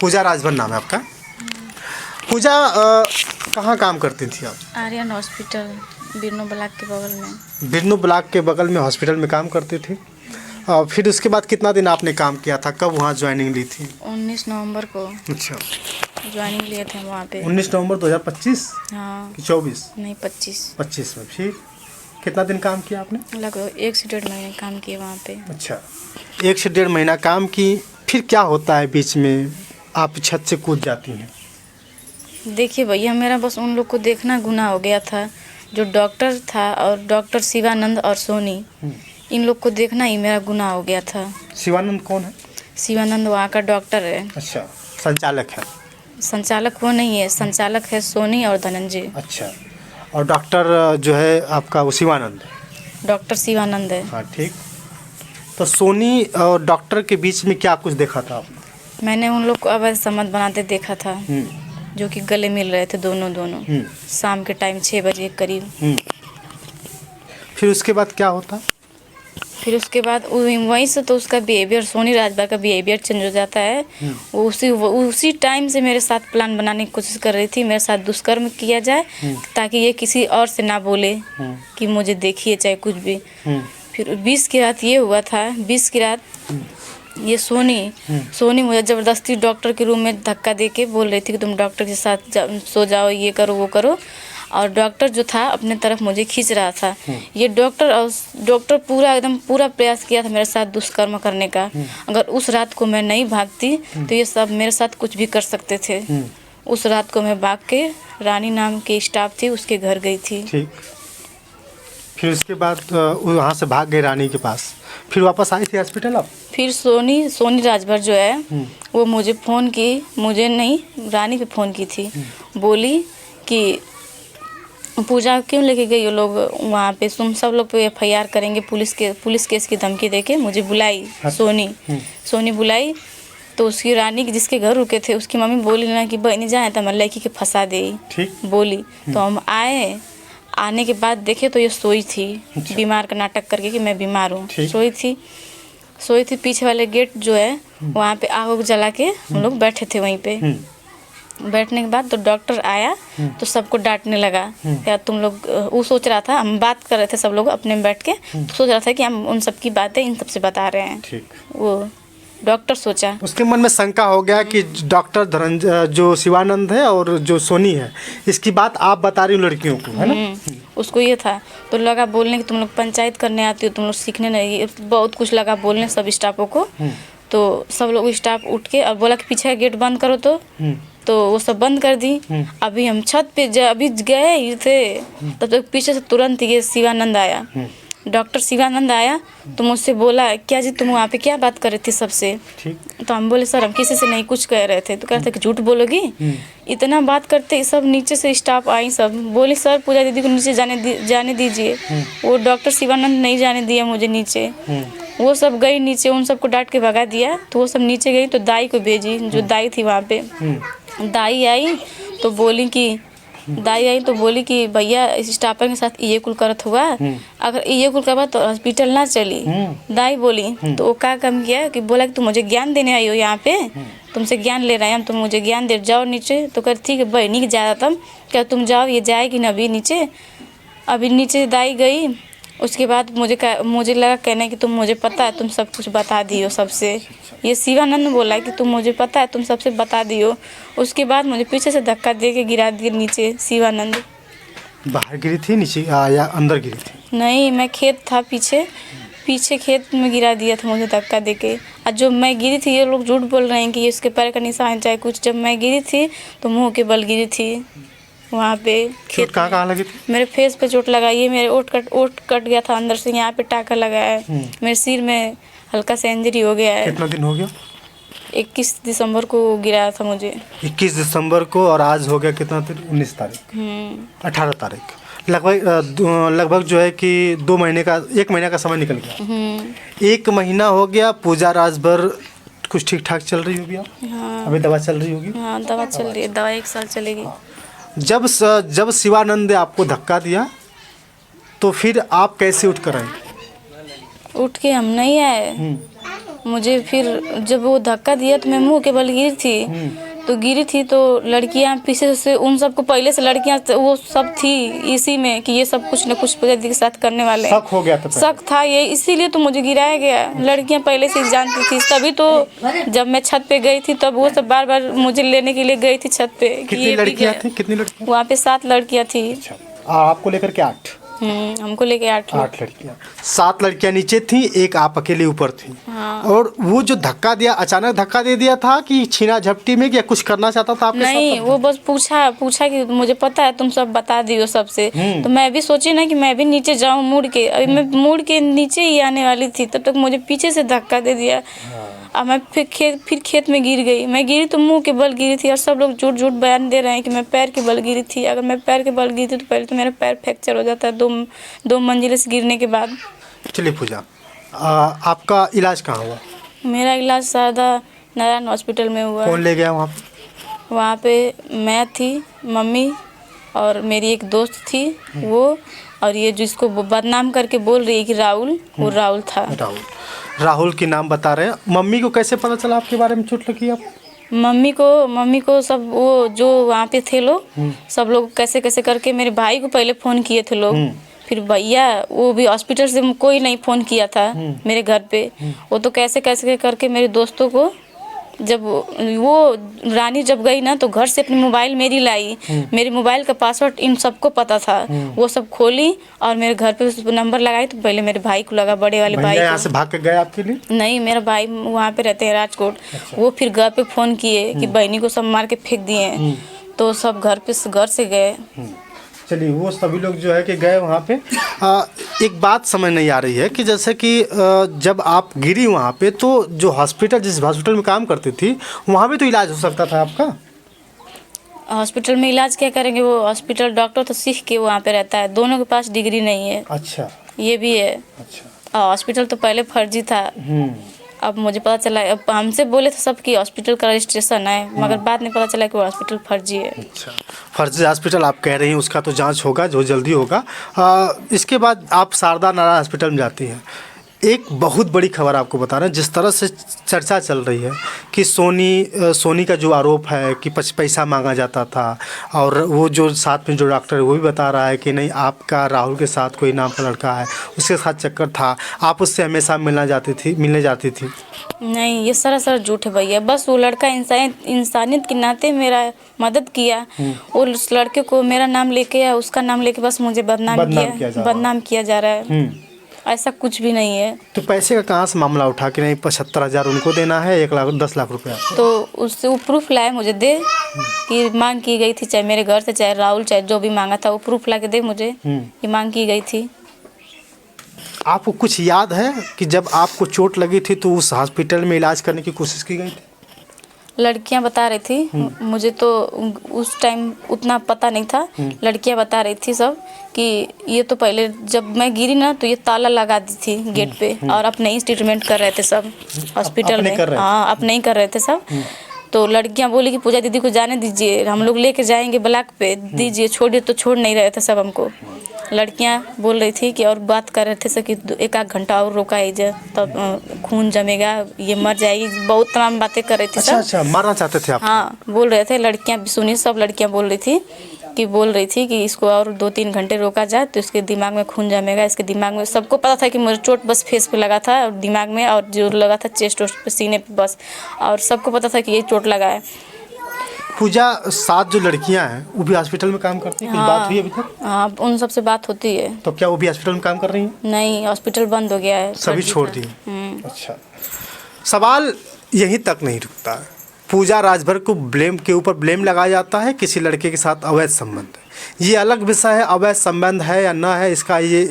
पूजा राजभर नाम है आपका। पूजा कहाँ काम करती थी आप? आर्यन हॉस्पिटल बिरनो ब्लॉक के बगल में। बिरनो ब्लॉक के बगल में हॉस्पिटल में काम करती थी। फिर उसके बाद कितना दिन आपने काम किया था, कब वहाँ ज्वाइनिंग ली थी? 19 नवंबर को अच्छा, ज्वाइनिंग लिए थे वहाँ पे। 19 नवंबर 2025 हाँ कि 24? नहीं 25 में। फिर कितना दिन काम किया आपने? लगभग 1 से 1.5 महीने काम किए वहाँ पे। अच्छा, 1 से 1.5 महीना काम की। फिर क्या होता है बीच में आप छत से कूद जाती हैं? देखिए भैया, मेरा बस उन लोग को देखना गुनाह हो गया था। जो डॉक्टर था और डॉक्टर शिवानंद और सोनी, इन लोग को देखना ही मेरा गुनाह हो गया था। शिवानंद कौन है? शिवानंद वहाँ का डॉक्टर है। अच्छा, संचालक है? संचालक वो नहीं है, संचालक है सोनी और धनंजय। अच्छा, और डॉक्टर जो है आपका वो शिवानंद? डॉक्टर शिवानंद है। हाँ ठीक। तो सोनी और डॉक्टर के बीच में क्या कुछ देखा था आपने? मैंने उन लोग को अवैध संबंध बनाते देखा था, जो कि गले मिल रहे थे दोनों। शाम के टाइम 6 बजे के करीब। फिर उसके बाद क्या होता? फिर उसके बाद वहीं से तो उसका बिहेवियर, सोनी राजभर का बिहेवियर चेंज हो जाता है। वो उसी टाइम से मेरे साथ प्लान बनाने की कोशिश कर रही थी, मेरे साथ दुष्कर्म किया जाए ताकि ये किसी और से ना बोले कि मुझे देखिए चाहे कुछ भी। फिर 20 की रात ये हुआ था। 20 की रात ये सोनी मुझे ज़बरदस्ती डॉक्टर के रूम में धक्का दे के बोल रही थी कि तुम डॉक्टर के साथ सो जाओ, ये करो वो करो। और डॉक्टर जो था अपने तरफ मुझे खींच रहा था। ये डॉक्टर पूरा प्रयास किया था मेरे साथ दुष्कर्म करने का। अगर उस रात को मैं नहीं भागती तो ये सब मेरे साथ कुछ भी कर सकते थे। उस रात को मैं भाग के रानी नाम की स्टाफ थी उसके घर गई थी। ठीक। फिर उसके बाद वहाँ से भाग गए रानी के पास, फिर वापस आई थी हॉस्पिटल आप? फिर सोनी राजभर जो है वो मुझे फ़ोन की, मुझे नहीं रानी पे फ़ोन की थी। बोली कि पूजा क्यों लेके गई वो लोग वहाँ पे, तुम सब लोग पे FIR करेंगे, पुलिस केस की धमकी देके मुझे बुलाई। सोनी बुलाई तो उसकी रानी जिसके घर रुके थे उसकी मम्मी बोली ना कि बहनी जाए तो मैं लड़की के फंसा दे बोली। तो हम आने के बाद देखे तो ये सोई थी। अच्छा। बीमार का नाटक करके कि मैं बीमार हूँ। सोई थी पीछे वाले गेट जो है वहाँ पे आग जला के हम लोग बैठे थे वहीं पे। बैठने के बाद तो डॉक्टर आया तो सबको डांटने लगा। क्या तुम लोग, वो सोच रहा था, हम बात कर रहे थे सब लोग अपने में बैठ के, तो सोच रहा था कि हम उन सब की बातें इन सबसे बता रहे हैं। ठीक। वो डॉक्टर सोचा, उसके मन में शंका हो गया कि डॉक्टर धनंजय जो शिवानंद है और जो सोनी है, इसकी बात आप बता रही हो लड़कियों को, है ना? उसको ये था तो लगा बोलने कि तुम लोग पंचायत करने आती हो, तुम लोग सीखने नहीं, बहुत कुछ लगा बोलने सब स्टाफों को। तो सब लोग स्टाफ उठ के और बोला कि पीछे गेट बंद करो। तो वो सब बंद कर दी। अभी हम छत पे अभी गए ही थे तब तक पीछे से तुरंत ये शिवानंद आया, डॉक्टर शिवानंद आया। तो मुझसे बोला क्या जी तुम वहाँ पे क्या बात कर रही थी सबसे? तो हम बोले सर हम किसी से नहीं कुछ कह रहे थे। तो कह रहे थे कि झूठ बोलोगी? इतना बात करते सब नीचे से स्टाफ आई, सब बोली सर पूजा दीदी को नीचे जाने दीजिए। वो डॉक्टर शिवानंद नहीं जाने दिया मुझे नीचे। वो सब गई नीचे, उन सबको डांट के भगा दिया। तो वो सब नीचे गई तो दाई को भेजी, जो दाई थी वहाँ पे। दाई आई तो बोली कि भैया इस स्टाफर के साथ ये कुल करत हुआ, अगर ये कुल करवा तो हॉस्पिटल ना चली। दाई बोली तो वो क्या काम किया कि बोला कि तुम मुझे ज्ञान देने आई हो यहाँ पे, तुमसे ज्ञान ले रहे हैं हम, तुम मुझे ज्ञान दे जाओ नीचे। तो कहती ठीक है बहनी की ज़्यादा तम क्या तुम जाओ, ये जाएगी ना अभी नीचे। अभी नीचे दाई गई। उसके बाद मुझे लगा कहने कि तुम मुझे पता है तुम सब कुछ बता दियो सबसे। ये शिवानंद बोला कि तुम मुझे पता है तुम सबसे बता दियो। उसके बाद मुझे पीछे से धक्का दे के गिरा दिया नीचे। शिवानंद बाहर गिरी थी नीचे या अंदर गिरी थी? नहीं, मैं खेत था पीछे खेत में गिरा दिया था मुझे धक्का दे के। और जो मैं गिरी थी ये लोग झूठ बोल रहे हैं कि इसके पैर का निशान चाहे कुछ, जब मैं गिरी थी तो मुँह के बल गिरी थी वहाँ पे। चोट कहाँ लगी थी? मेरे फेस पे चोट लगा, ये मेरे ओट कट गया था अंदर से, यहाँ पे टाका लगा है। मेरे सिर में हल्का सा इंजरी हो गया है। कितना दिन हो गया? 21 दिसंबर को गिराया था मुझे। 21 दिसंबर को, और आज हो गया कितना दिन? 19 तारीख 18 तारीख। लगभग जो है कि 2 महीने का 1 महीने का समय निकल गया। 1 महीना हो गया। पूजा राजभर कुछ ठीक ठाक चल रही होगी? हाँ। अभी दवा चल रही होगी? हाँ दवा चल रही है, दवा 1 साल चलेगी। जब शिवानंद ने आपको धक्का दिया तो फिर आप कैसे उठ कर आए? उठ के हम नहीं आए, मुझे फिर जब वो धक्का दिया तो मैं मुंह के बल गिरी थी, तो गिरी थी तो लड़कियां पीछे से उन सबको पहले से लड़कियां वो सब थी इसी में कि ये सब कुछ न कुछ पूजा दीदी के साथ करने वाले हैं। शक हो गया था पहले। शक था ये, इसीलिए तो मुझे गिराया गया। लड़कियां पहले से जानती थी, तभी तो जब मैं छत पे गई थी तब वो सब बार बार मुझे लेने के लिए गई थी छत पे। कितनी लड़कियां थी? कितनी लड़कियां? वहाँ पे 7 लड़कियां थी। अच्छा, आपको लेकर के 8? हमको लेके 8 लड़कियां। 7 लड़कियां नीचे थी, एक आप अकेले ऊपर थी। हाँ। और वो जो धक्का दिया, अचानक धक्का दे दिया था कि छीना झपटी में, या कुछ करना चाहता था आपके नहीं, साथ? वो बस पूछा कि मुझे पता है तुम सब बता दियो सबसे। तो मैं भी सोची ना कि मैं भी नीचे जाऊं मुड़ के। अभी मैं मुड़ के नीचे ही आने वाली थी तब तक मुझे पीछे से धक्का दे दिया। अब मैं फिर खेत में गिर गई। मैं गिरी तो मुंह के बल गिरी थी, और सब लोग झूठ झूठ बयान दे रहे हैं कि मैं पैर के बल गिरी थी। अगर मैं पैर के बल गिरी थी तो पहले तो मेरा पैर फ्रैक्चर हो जाता है 2 मंजिले से गिरने के बाद। चलिए पूजा, आपका इलाज कहाँ हुआ? मेरा इलाज सादा नारायण हॉस्पिटल में हुआ। कौन ले गया वहाँ पे? वहाँ पे मैं थी, मम्मी और मेरी एक दोस्त थी वो, और ये जिसको बदनाम करके बोल रही है कि राहुल, वो राहुल था। राहुल की नाम बता रहे हैं। मम्मी को कैसे पता चला आपके बारे में चोट लगी? आप मम्मी को सब वो जो वहाँ पे थे लोग, सब लोग कैसे कैसे करके मेरे भाई को पहले फ़ोन किए थे लोग। फिर भैया वो भी हॉस्पिटल से कोई नहीं फ़ोन किया था मेरे घर पे। वो तो कैसे कैसे करके मेरे दोस्तों को, जब वो रानी जब गई ना तो घर से अपनी मोबाइल मेरी लाई। मेरे मोबाइल का पासवर्ड इन सबको पता था। वो सब खोली और मेरे घर पे नंबर लगाई तो पहले मेरे भाई को लगा, बड़े वाले भाई को। यहाँ से भाग के गए आपके लिए? नहीं, मेरा भाई वहाँ पे रहते हैं राजकोट। वो फिर घर पे फ़ोन किए कि बहनी को सब मार के फेंक दिए। तो सब घर से गए। चलिए, वो सभी लोग जो है कि गए वहाँ पे। एक बात समझ नहीं आ रही है कि जैसे कि जब आप गिरी वहाँ पे, तो जो हॉस्पिटल, जिस हॉस्पिटल में काम करती थी, वहाँ भी तो इलाज हो सकता था आपका। हॉस्पिटल में इलाज क्या करेंगे? वो हॉस्पिटल डॉक्टर तो सीख के वहाँ पे रहता है, दोनों के पास डिग्री नहीं है। अच्छा, ये भी है। अच्छा। हॉस्पिटल तो पहले फर्जी था। अब मुझे पता चला, अब हमसे बोले थे सब कि हॉस्पिटल का रजिस्ट्रेशन है, मगर बाद में पता चला कि वो हॉस्पिटल फर्जी है। अच्छा, फर्जी हॉस्पिटल आप कह रही हैं, उसका तो जांच होगा जो जल्दी होगा। इसके बाद आप शारदा नारायण हॉस्पिटल में जाती हैं। एक बहुत बड़ी खबर आपको बता रहे हैं, जिस तरह से चर्चा चल रही है कि सोनी का जो आरोप है कि पैसा मांगा जाता था, और वो जो साथ में जो डॉक्टर है वो भी बता रहा है कि नहीं, आपका राहुल के साथ कोई नाम का लड़का है, उसके साथ चक्कर था, आप उससे हमेशा मिलने जाती थी। नहीं, ये सरासर झूठ है भैया। बस वो लड़का इंसानियत के नाते मेरा मदद किया। और उस लड़के को मेरा नाम लेके या उसका नाम लेके बस मुझे बदनाम किया जा रहा है। ऐसा कुछ भी नहीं है। तो पैसे का कहाँ से मामला उठा कि नहीं 75,000 उनको देना है, 10 लाख रुपया? तो उससे वो प्रूफ लाए मुझे दे कि मांग की गई थी, चाहे मेरे घर से, चाहे राहुल, चाहे जो भी मांगा था, वो प्रूफ ला के दे मुझे कि मांग की गई थी। आपको कुछ याद है कि जब आपको चोट लगी थी तो उस हॉस्पिटल में इलाज करने की कोशिश की गई थी? लड़कियां बता रही थी, मुझे तो उस टाइम उतना पता नहीं था। लड़कियां बता रही थी सब कि ये तो पहले जब मैं गिरी ना तो ये ताला लगा दी थी गेट पे, और अपने ही ट्रीटमेंट कर रहे थे सब हॉस्पिटल में। हाँ, अपने ही कर रहे थे सब। तो लड़कियां बोली कि पूजा दीदी को जाने दीजिए, हम लोग लेके जाएंगे ब्लॉक पे, दीजिए, छोड़िए। तो छोड़ नहीं रहे थे सब हमको। लड़कियां बोल रही थी कि, और बात कर रहे थे सब कि 1-1 घंटा और रोका कीजिए, तब खून जमेगा, ये मर जाएगी, बहुत तमाम बातें कर रही थी सब। अच्छा, मारना चाहते थे आप? हाँ, बोल रहे थे। लड़कियां भी सुनी, सब लड़कियां बोल रही थी कि इसको और 2-3 घंटे रोका जाए तो इसके दिमाग में खून जमेगा। इसके दिमाग में, सबको पता था कि मुझे चोट बस फेस पे लगा था और दिमाग में, और जो लगा था चेस्ट पे, सीने पे बस, और सबको पता था कि ये चोट लगा है। पूजा, 7 जो लड़कियां हैं वो भी हॉस्पिटल में काम करती हैं? कुछ बात हुई अभी तक? हाँ, उन सबसे बात होती है। तो क्या वो भी हॉस्पिटल में काम कर रही हैं? नहीं, हॉस्पिटल बंद हो गया है, सभी छोड़ दिए। अच्छा, सवाल यहीं तक नहीं रुकता है। पूजा राजभर को ब्लेम लगाया जाता है किसी लड़के के साथ अवैध संबंध। ये अलग विषय है, अवैध संबंध है या ना है, इसका ये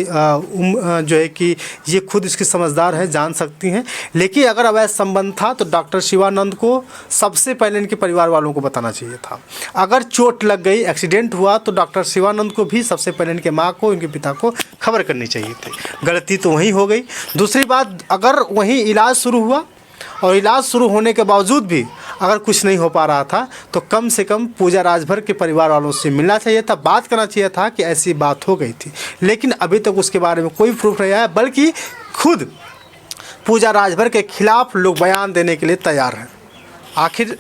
जो है कि ये खुद इसकी समझदार है, जान सकती हैं। लेकिन अगर अवैध संबंध था तो डॉक्टर शिवानंद को सबसे पहले इनके परिवार वालों को बताना चाहिए था। अगर चोट लग गई, एक्सीडेंट हुआ, तो डॉक्टर शिवानंद को भी सबसे पहले इनके माँ को, इनके पिता को खबर करनी चाहिए थी। गलती तो वहीं हो गई। दूसरी बात, अगर वहीं इलाज शुरू हुआ और इलाज शुरू होने के बावजूद भी अगर कुछ नहीं हो पा रहा था, तो कम से कम पूजा राजभर के परिवार वालों से मिलना चाहिए था, बात करना चाहिए था कि ऐसी बात हो गई थी। लेकिन अभी तक उसके बारे में कोई प्रूफ नहीं आया, बल्कि खुद पूजा राजभर के खिलाफ लोग बयान देने के लिए तैयार हैं। आखिर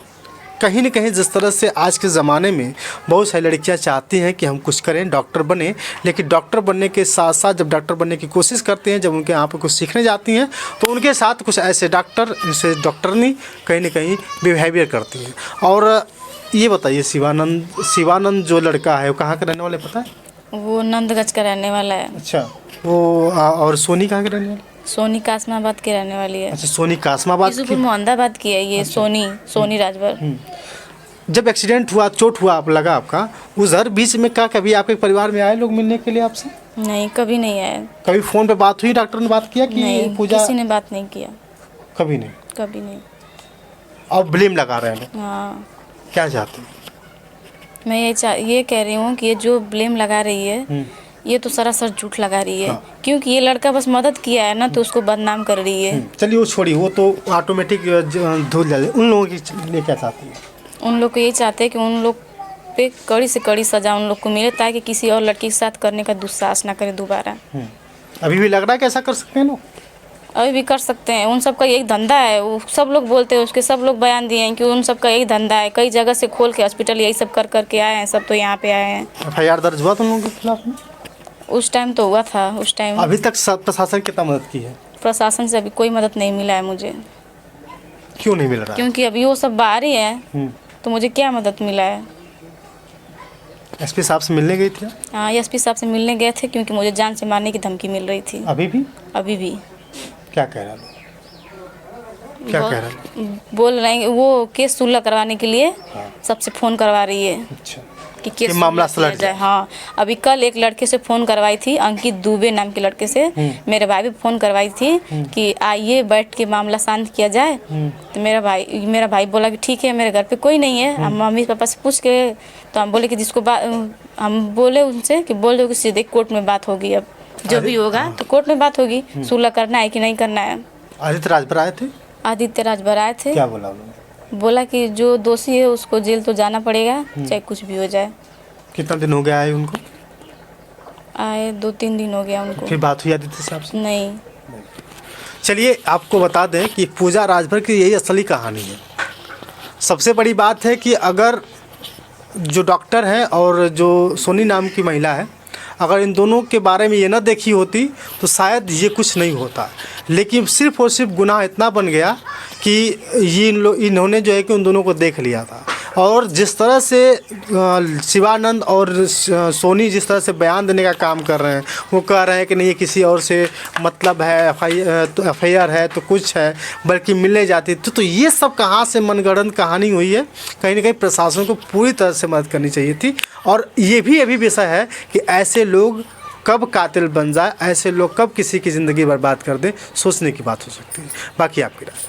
कहीं न कहीं जिस तरह से आज के ज़माने में बहुत सारी लड़कियां चाहती हैं कि हम कुछ करें, डॉक्टर बने, लेकिन डॉक्टर बनने के साथ साथ जब डॉक्टर बनने की कोशिश करते हैं, जब उनके यहाँ पर कुछ सीखने जाती हैं, तो उनके साथ कुछ ऐसे डॉक्टरनी कहीं न कहीं बिहेवियर करती हैं। और ये बताइए, शिवानंद जो लड़का है वो कहाँ का रहने वाले पता है? वो नंदगंज का रहने वाला है। अच्छा, वो और सोनी कहाँ के रहने वाले? सोनी कासमाबाद की रहने वाली है। अच्छा, सोनी कासमाबाद की। मोहम्मदाबाद की है ये। अच्छा। सोनी राजभर। जब एक्सीडेंट हुआ, चोट हुआ, आप लगा आपका, उधर बीच में क्या कभी आपके परिवार में आए लोग मिलने के लिए आपसे? नहीं, कभी नहीं आए। कभी फोन पे बात हुई, डॉक्टर ने बात किया कि नहीं, पूजा? किसी ने बात नहीं किया। कभी नहीं? कभी नहीं। और ब्लेम लगा रहे हैं लोग। हाँ। क्या चाहते हैं? मैं ये कह रही हूँ कि ये जो ब्लेम लगा रही है ये तो सरासर झूठ लगा रही है। हाँ। क्योंकि ये लड़का बस मदद किया है ना, तो उसको बदनाम कर रही है। चलिए वो छोड़िए, वो तो ऑटोमेटिक धुल जाए। उन लोगों के लिए क्या चाहती है? उन लोग को ये चाहते हैं कि उन लोग पे कड़ी से कड़ी सजा उन लोग को मिले, ताकि किसी और लड़की के साथ करने का दुस्साहस ना करे दोबारा। अभी भी लग रहा है कि ऐसा कर सकते हैं लोग? अभी भी कर सकते हैं। उन सब का यही धंधा है। वो सब लोग बोलते हैं, उसके सब लोग बयान दिए हैं कि उन सब का यही धंधा है। कई जगह से खोल के हॉस्पिटल यही सब कर करके आए हैं सब, तो यहाँ पे आए हैं। FIR दर्ज हुआ तुम लोगों के खिलाफ में? उस टाइम तो हुआ था। उस टाइम अभी तक प्रशासन कितना मदद की है? प्रशासन से अभी कोई मदद नहीं मिला है मुझे। क्यों नहीं मिल रहा? क्योंकि अभी वो सब बाहर ही है, तो मुझे क्या मदद मिला है। SP साहब से मिलने गई थी? हाँ, SP साहब से मिलने गए थे, क्योंकि मुझे जान से मारने की धमकी मिल रही थी। अभी भी? अभी भी। क्या कह रहा है? क्या कह रहा है? बोल रहे हैं वो केस सुलह करवाने के लिए सबसे फ़ोन करवा रही है। अच्छा, कि केस मामला सुलझ जाए। हाँ, अभी कल एक लड़के से फ़ोन करवाई थी, अंकित दुबे नाम के लड़के से। मेरे भाई भी फ़ोन करवाई थी कि आइए बैठ के मामला शांत किया जाए। तो मेरा भाई बोला कि ठीक है, मेरे घर पे कोई नहीं है। हम मम्मी पापा से पूछ के, तो हम बोले कि हम बोले उनसे कि बोल दो कि सीधे कोर्ट में बात होगी। अब जो भी होगा तो कोर्ट में बात होगी, सुलह करना है कि नहीं करना है। आदित्य राजभर आए थे? आदित्य राजभर आए थे। क्या बोला उन्होंने? बोला कि जो दोषी है उसको जेल तो जाना पड़ेगा, चाहे कुछ भी हो जाए। कितना दिन हो गया आए उनको? आए 2-3 दिन हो गया उनको। फिर बात हुई आदित्य साहब से? नहीं। चलिए आपको बता दें कि पूजा राजभर की यही असली कहानी है। सबसे बड़ी बात है कि अगर जो डॉक्टर हैं और जो सोनी नाम की महिला है, अगर इन दोनों के बारे में ये ना देखी होती तो शायद ये कुछ नहीं होता। लेकिन सिर्फ़ और सिर्फ गुनाह इतना बन गया कि इन्होंने जो है कि उन दोनों को देख लिया था। और जिस तरह से शिवानंद और सोनी जिस तरह से बयान देने का काम कर रहे हैं, वो कह रहे हैं कि नहीं ये किसी और से मतलब है, FIR है तो कुछ है, बल्कि मिलने जाती तो ये सब कहाँ से मनगढ़ंत कहानी हुई है। कहीं ना कहीं प्रशासन को पूरी तरह से मदद करनी चाहिए थी। और ये भी अभी विषय है कि ऐसे लोग कब कातिल बन जाए, ऐसे लोग कब किसी की ज़िंदगी बर्बाद कर दें, सोचने की बात हो सकती है। बाकी आपकी राय।